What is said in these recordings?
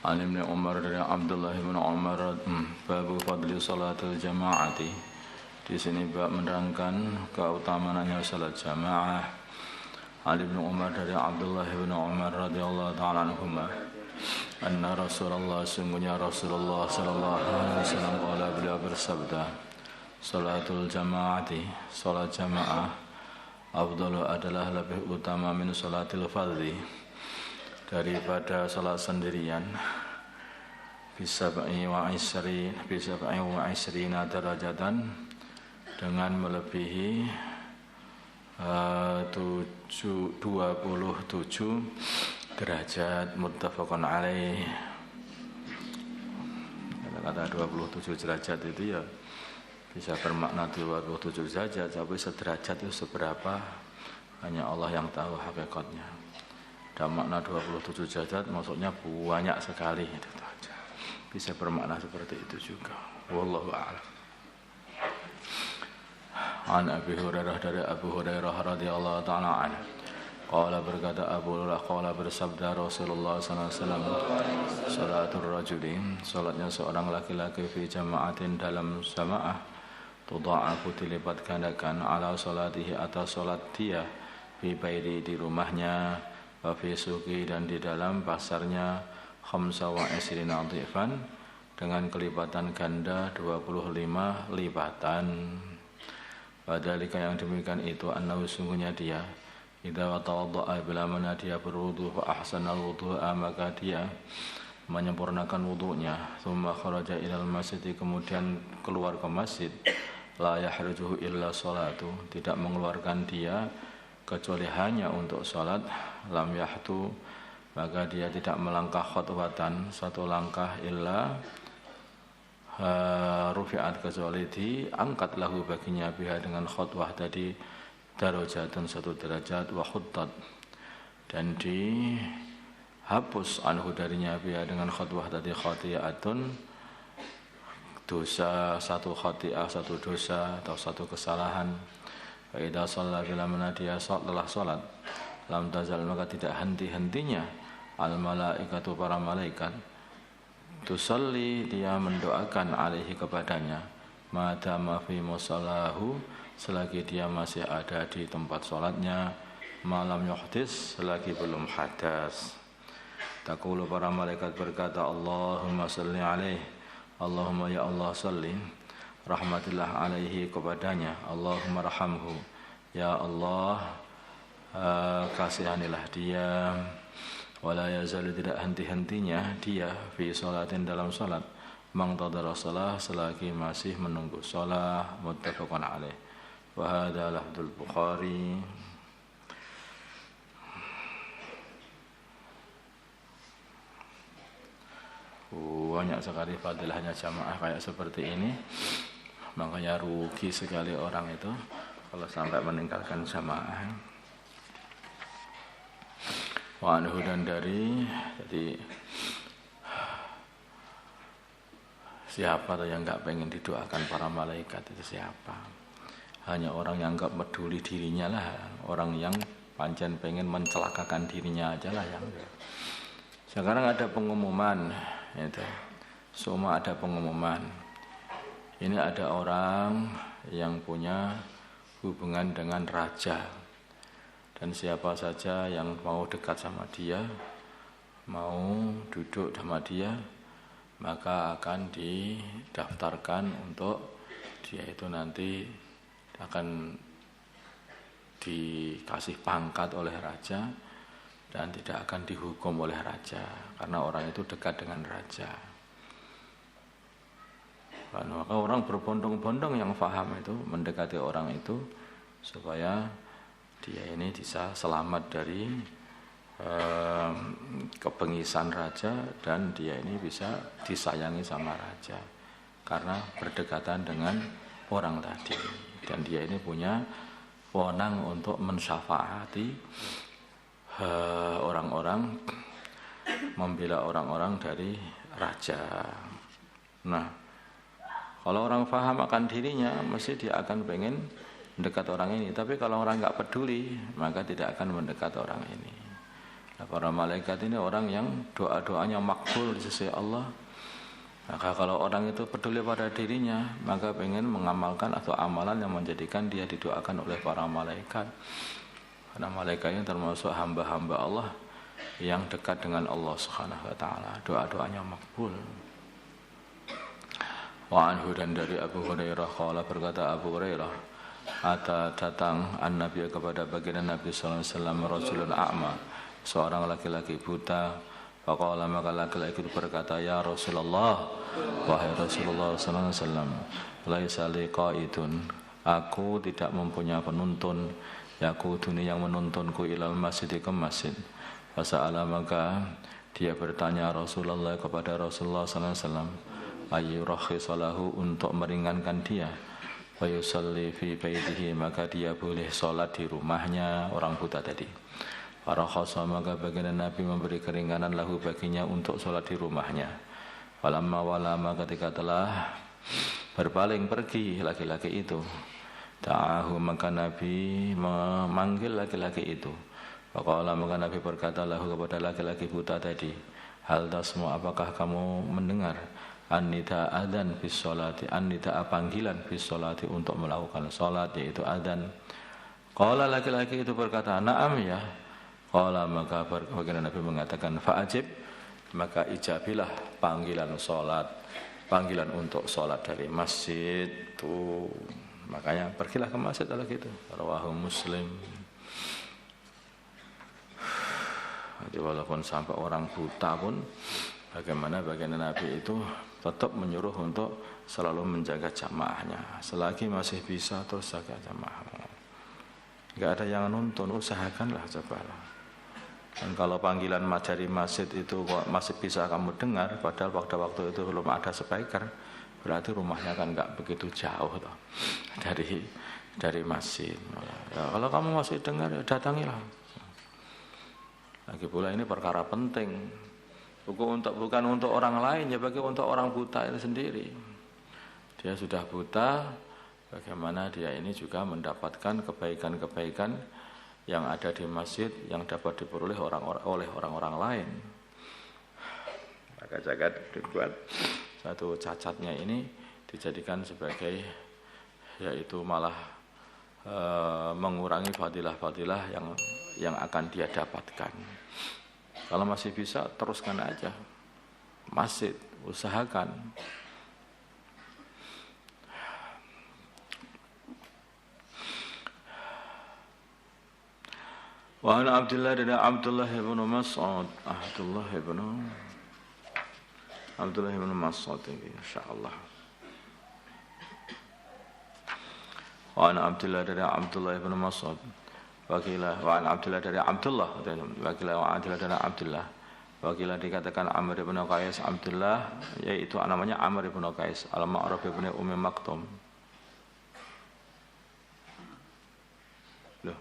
An Ibnu Umar dari Abdullah bin Umar babu fadli salatul jamaati. Di sini bab menerangkan keutamaannya salat jamaah. An Ibnu Umar dari Abdullah bin Umar radhiyallahu taala anhuma anna Rasulullah sungguhnya Rasulullah sallallahu alaihi wasallam qala beliau bersabda salatul jamaati salat jamaah afdalu adalah lebih utama min salatil fardhi daripada salat sendirian bisa wa isrina darajatan dengan melebihi 27 derajat muttafaqun alaih. Kata 27 derajat itu ya bisa bermakna 27 derajat, tapi sederajat itu seberapa hanya Allah yang tahu hakikatnya. Dan makna 27 derajat maksudnya banyak sekali itu saja. Bisa bermakna seperti itu juga. Wallahu a'lam. An Abi Hurairah dari Abu Hurairah radhiyallahu ta'ala anhu. Qala berkata Abu Hurairah qala bersabda Rasulullah sallallahu alaihi wasallam salatul rajuli salatnya seorang laki-laki fi jama'atin dalam jamaah tudha'afu dilipat gandakan ala salatihi atas salat dia fi baiti di rumahnya wa fi suqi dan di dalam pasarnya khamsa wa isrina dhifan dengan kelipatan ganda 25 lipatan. Padalika yang demikian itu annahu sungguhnya dia idza tawaddaa bila mana dia berwudu fa ahsanal wudu'a maka dia menyempurnakan wudunya thumma kharaja ilal masjid kemudian keluar ke masjid la yahrujuhu illa sholatu tidak mengeluarkan dia kecuali hanya untuk salat lam yahtu maka dia tidak melangkah khutwatan satu langkah illa rufi'at kecuali diangkat lahu baginya biha dengan khutwah tadi darajatun satu derajat wa khuttat dan dihapus anhu darinya biha dengan khutwah tadi khati'atun dosa satu khati'ah satu dosa atau satu kesalahan. Fa idza shalla bila mana dia telah salat lam tazal maka tidak henti-hentinya al malaikatu para malaikat tusalli dia mendoakan alaihi kepadanya madama fi musallahu selagi dia masih ada di tempat salatnya malam yuhdis selagi belum hadas. Taqulu para malaikat berkata Allahumma salli alaihi Allahumma ya Allah salli rahmatillah alaihi kepadanya Allahumma rahamhu ya Allah kasihanilah dia wala yazalu tidak henti-hentinya dia fi sholatin dalam salat mangtadara shalah selagi masih menunggu shalah muttafaqun alaih wa hadza lafdzul Bukhari. Banyak sekali fadilahnya jamaah kayak seperti ini, makanya rugi sekali orang itu kalau sampai meninggalkan jamaah. Wa anhu dan dari jadi siapa tuh yang enggak pengen didoakan para malaikat itu siapa? Hanya orang yang enggak peduli dirinya lah, orang yang pancen pengen mencelakakan dirinya aja lah yang. Sekarang ada pengumuman itu. Semua ada pengumuman. Ini ada orang yang punya hubungan dengan raja. Dan siapa saja yang mau dekat sama dia, mau duduk sama dia, maka akan didaftarkan untuk dia itu nanti akan dikasih pangkat oleh raja dan tidak akan dihukum oleh raja karena orang itu dekat dengan raja. Maka orang berbondong-bondong yang faham itu mendekati orang itu supaya dia ini bisa selamat dari kebengisan raja dan dia ini bisa disayangi sama raja karena berdekatan dengan orang tadi, dan dia ini punya wewenang untuk mensyafaati orang-orang, membela orang-orang dari raja. Nah, kalau orang paham akan dirinya, mesti dia akan pengen mendekat orang ini. Tapi kalau orang nggak peduli, maka tidak akan mendekat orang ini. Nah, para malaikat ini orang yang doa-doanya makbul di sisi Allah. Maka kalau orang itu peduli pada dirinya, maka pengen mengamalkan atau amalan yang menjadikan dia didoakan oleh para malaikat. Karena malaikat ini termasuk hamba-hamba Allah yang dekat dengan Allah Subhanahu wa taala. Doa-doanya makbul. Wa anhu, dan dari Abu Hurairah qala, berkata Abu Hurairah, datang an-nabi kepada baginda Nabi sallallahu alaihi wasallam rajulun a'ma, seorang laki-laki buta. Faqala, maka laki-laki itu berkata, ya Rasulullah, wahai Rasulullah sallallahu alaihi wasallam, laisa li qaidun, aku tidak mempunyai penuntun, yakuduni yang menuntunku ilal masjid ke masjid. Fasa'ala, maka dia bertanya Rasulullah kepada Rasulullah sallallahu alaihi wasallam, ayyurahhisalahu, untuk meringankan dia, wa yusalli fi baitihi, maka dia boleh sholat di rumahnya orang buta tadi. Para khasa, maka baginda Nabi memberi keringanan lahu baginya untuk sholat di rumahnya. Falamma walama, ketika telah berpaling pergi laki-laki itu, ta'ahu, maka Nabi memanggil laki-laki itu. Faqala, maka Nabi berkata lahu kepada laki-laki buta tadi, hal tasmu, apakah kamu mendengar an-nida adzan bis sholati, an-nida panggilan bis sholati, untuk melakukan salat, yaitu adzan. Qala, laki-laki itu berkata, na'am ya. Qala, maka baginda Nabi mengatakan, fa'ajib, maka ijabilah panggilan salat, panggilan untuk salat dari masjid itu. Makanya pergilah ke masjid kalau gitu. Rawahu Muslim. Jadi walaupun sampai orang buta pun, bagaimana baginda Nabi itu tetap menyuruh untuk selalu menjaga jamaahnya. Selagi masih bisa, terus jaga jamaah. Enggak ada yang nuntun, usahakanlah, cobalah. Dan kalau panggilan dari masjid itu kok masih bisa kamu dengar, padahal pada waktu itu belum ada speaker, berarti rumahnya kan enggak begitu jauh toh, dari masjid. Ya, kalau kamu masih dengar, ya datangilah. Lagi pula ini perkara penting. Bukan untuk orang lain, ya bagi untuk orang buta itu sendiri. Dia sudah buta, bagaimana dia ini juga mendapatkan kebaikan-kebaikan yang ada di masjid yang dapat diperoleh oleh orang-orang lain. Maka jangan dibuat satu cacatnya ini dijadikan sebagai, yaitu malah mengurangi fadilah-fadilah yang akan dia dapatkan. Kalau masih bisa, teruskan aja masjid, usahakan. Wa an Abdullah bin Mas'ud, Abdullah bin Mas'ud, insyaallah. Wa an Abdullah bin Mas'ud, wakilah wa an Abdullah dari Abdullah, wakilah wa Abdullah dari Abdullah, wakilah dikatakan Amr bin Qais Abdullah, yaitu namanya Amr bin Qais al-Ma'ruf bin Ummi Maktum. Loh,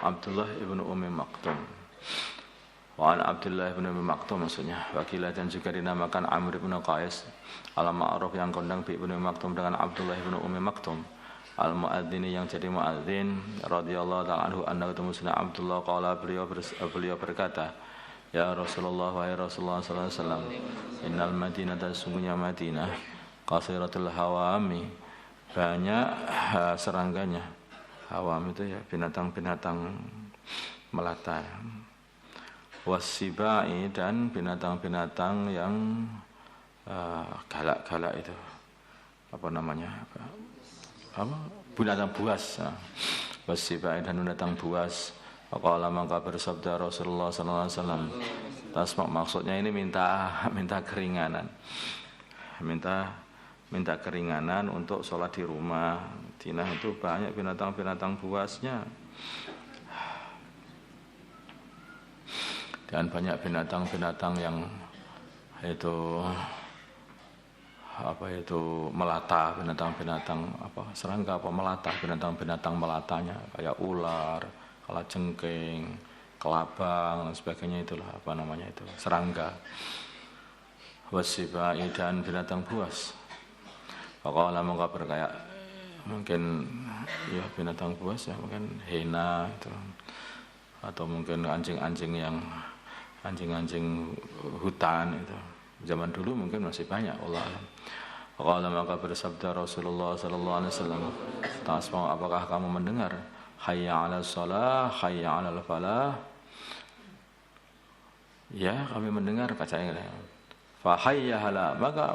Abdullah ibn Ummi Maktum. Wa an Abdullah ibn Ummi Maktum, maksudnya wakilah, dan juga dinamakan Amr ibn Qais al-Ma'ruf, yang kondang bi ibn Ummi Maktum dengan Abdullah ibn Ummi Maktum al-muadzini, yang jadi muadzin radhiyallahu ta'ala anhu, anna musna Abdullah qala, beliau berkata, ya Rasulullah, wahai Rasulullah sallallahu alaihi wasallam, innal Madinata, sungguhnya Madinah, qasiratul hawami, banyak serangganya. Hawam itu ya binatang-binatang melata, wasibai, dan binatang-binatang yang galak-galak itu, apa namanya, binatang buas, wasibai, dan binatang buas. Faqala, maka bersabda Rasulullah sallallahu alaihi wasallam, tasma, maksudnya ini minta keringanan, minta keringanan untuk sholat di rumah. Madinah itu banyak binatang-binatang buasnya. dan banyak binatang-binatang yang itu melata, binatang-binatang serangga melata, binatang-binatang melatanya kayak ular, kalajengking, kelabang dan sebagainya, itulah serangga. Wasibai dan binatang buas. Pokoknya mongko berkayak mungkin ya binatang buas ya, mungkin hena itu, atau mungkin anjing-anjing hutan itu. Zaman dulu mungkin masih banyak, Allah alam. Qala maka bersabda Rasulullah sallallahu alaihi wasallam, "Tasma'u, apakah kamu mendengar? Hayya 'alas shalah, hayya 'alal falah." Ya, kami mendengar, katanya. Fa hayya hala, maka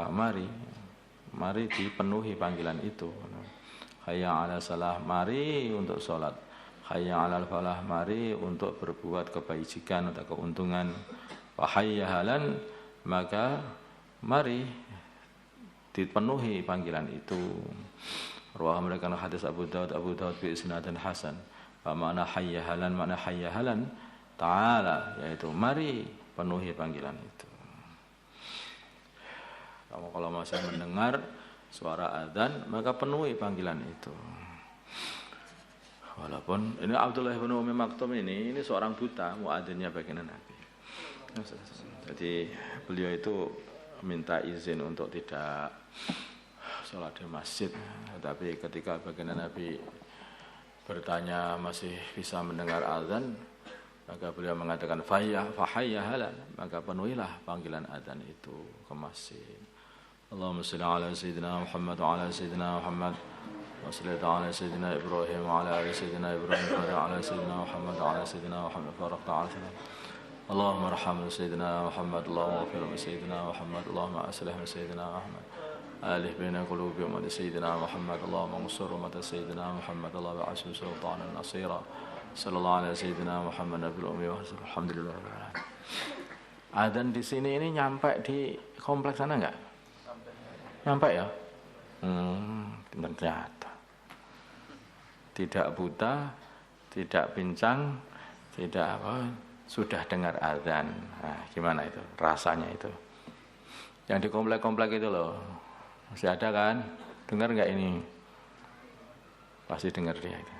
mari mari dipenuhi panggilan itu. Hayya 'alas shalah, mari untuk salat. Hayya 'alal falah, mari untuk berbuat kebajikan atau keuntungan. Fa hayya halan, maka mari dipenuhi panggilan itu. Rawahu mereka hadis Abu Daud bi isnadin hasan. Makna hayya halan ta'ala, yaitu mari penuhi panggilan itu. Kamu kalau masih mendengar suara adzan, maka penuhi panggilan itu. Walaupun ini Abdullah bin Umi Maktum ini seorang buta, muadzinnya baginda Nabi. Jadi beliau itu minta izin untuk tidak sholat di masjid, tetapi ketika baginda Nabi bertanya masih bisa mendengar azan, maka beliau mengatakan fahayya halan, maka penuhilah panggilan azan itu ke masjid. Allahumma shalli ala sayyidina Muhammad wa ala sayyidina Muhammad wa salli ala sayyidina Ibrahim wa ala ali sayyidina Ibrahim wa ala sayyidina Muhammad wa ala sayyidina Muhammad wa ala Allahumma arham sayyidina Muhammad, Allahumma ighfir li sayyidina Muhammad, Allahumma aslih sayyidina Muhammad, alih baina qulubi ummati sayyidina Muhammad, Allahumma ansur ummata sayyidina Muhammad, Allahumma asyur sultanan nasira, sallallahu alaihi sayyidina Muhammad nabil ummi wa alhamdulillah. Adzan di sini ini nyampe di kompleks sana enggak? Nyampe ya? Ternyata tidak buta, tidak pincang, tidak sudah dengar azan. Nah, gimana itu rasanya itu? Yang di komplek-komplek itu loh, masih ada kan? Dengar nggak ini? Pasti dengar dia itu.